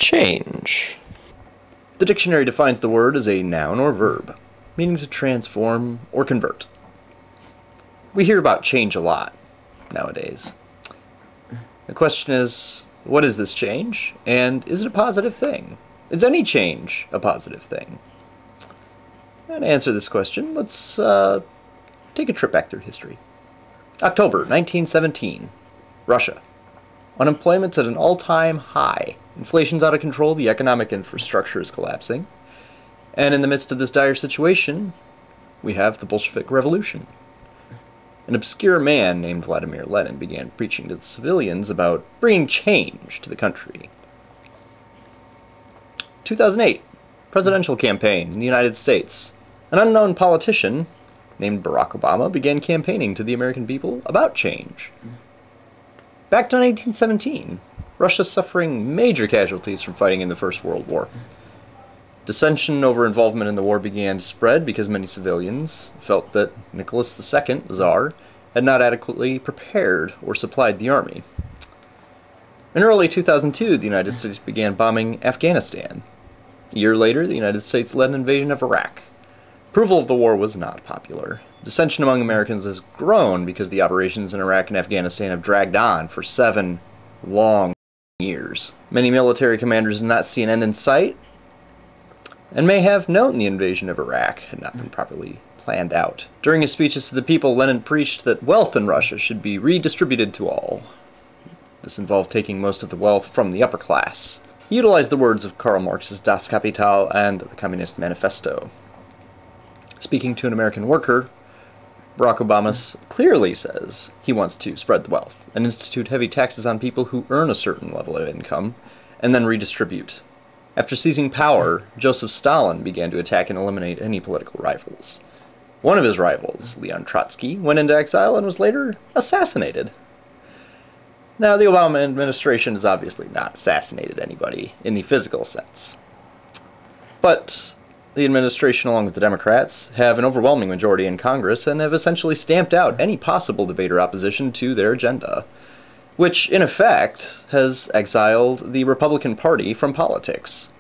Change. The dictionary defines the word as a noun or verb, meaning to transform or convert. We hear about change a lot nowadays. The question is, what is this change, and is it a positive thing? Is any change a positive thing? And to answer this question, let's take a trip back through history. October 1917, Russia. Unemployment's at an all-time high. Inflation's out of control, the economic infrastructure is collapsing. And in the midst of this dire situation, we have the Bolshevik Revolution. An obscure man named Vladimir Lenin began preaching to the civilians about bringing change to the country. 2008, presidential campaign in the United States. An unknown politician named Barack Obama began campaigning to the American people about change. Back to 1917, Russia suffering major casualties from fighting in the First World War. Dissension over involvement in the war began to spread because many civilians felt that Nicholas II, the Tsar, had not adequately prepared or supplied the army. In early 2002, the United States began bombing Afghanistan. A year later, the United States led an invasion of Iraq. Approval of the war was not popular. Dissension among Americans has grown because the operations in Iraq and Afghanistan have dragged on for 7 long years. Many military commanders did not see an end in sight, and may have known the invasion of Iraq had not been properly planned out. During his speeches to the people, Lenin preached that wealth in Russia should be redistributed to all. This involved taking most of the wealth from the upper class. He utilized the words of Karl Marx's Das Kapital and the Communist Manifesto. Speaking to an American worker, Barack Obama clearly says he wants to spread the wealth and institute heavy taxes on people who earn a certain level of income, and then redistribute. After seizing power, Joseph Stalin began to attack and eliminate any political rivals. One of his rivals, Leon Trotsky, went into exile and was later assassinated. Now, the Obama administration has obviously not assassinated anybody in the physical sense. But the administration, along with the Democrats, have an overwhelming majority in Congress and have essentially stamped out any possible debate or opposition to their agenda, which, in effect, has exiled the Republican Party from politics.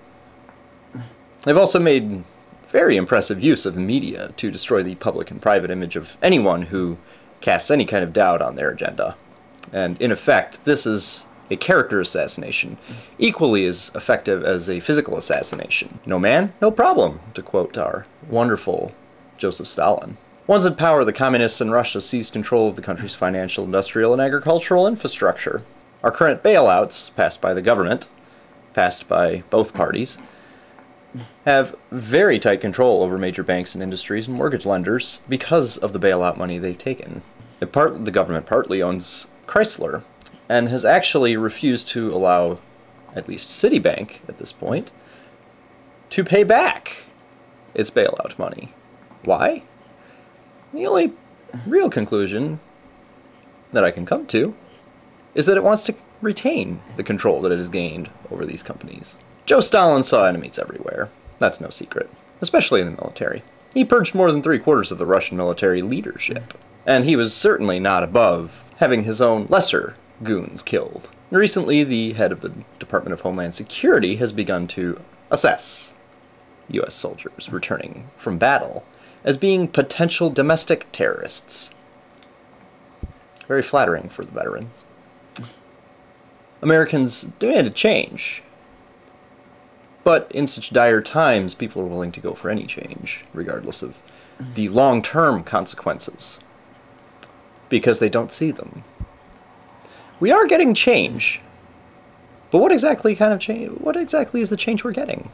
They've also made very impressive use of the media to destroy the public and private image of anyone who casts any kind of doubt on their agenda. And, in effect, this is a character assassination, equally as effective as a physical assassination. No man, no problem, to quote our wonderful Joseph Stalin. Once in power, the communists in Russia seized control of the country's financial, industrial, and agricultural infrastructure. Our current bailouts, passed by the government, passed by both parties, have very tight control over major banks and industries and mortgage lenders because of the bailout money they've taken. The government partly owns Chrysler, and has actually refused to allow at least Citibank, at this point, to pay back its bailout money. Why? The only real conclusion that I can come to is that it wants to retain the control that it has gained over these companies. Joe Stalin saw enemies everywhere. That's no secret, especially in the military. He purged more than 3/4 of the Russian military leadership, and he was certainly not above having his own lesser goons killed. Recently, the head of the Department of Homeland Security has begun to assess U.S. soldiers returning from battle as being potential domestic terrorists. Very flattering for the veterans. Americans demanded change, but in such dire times, people are willing to go for any change, regardless of the long-term consequences, because they don't see them. We are getting change, but what exactly is the change we're getting?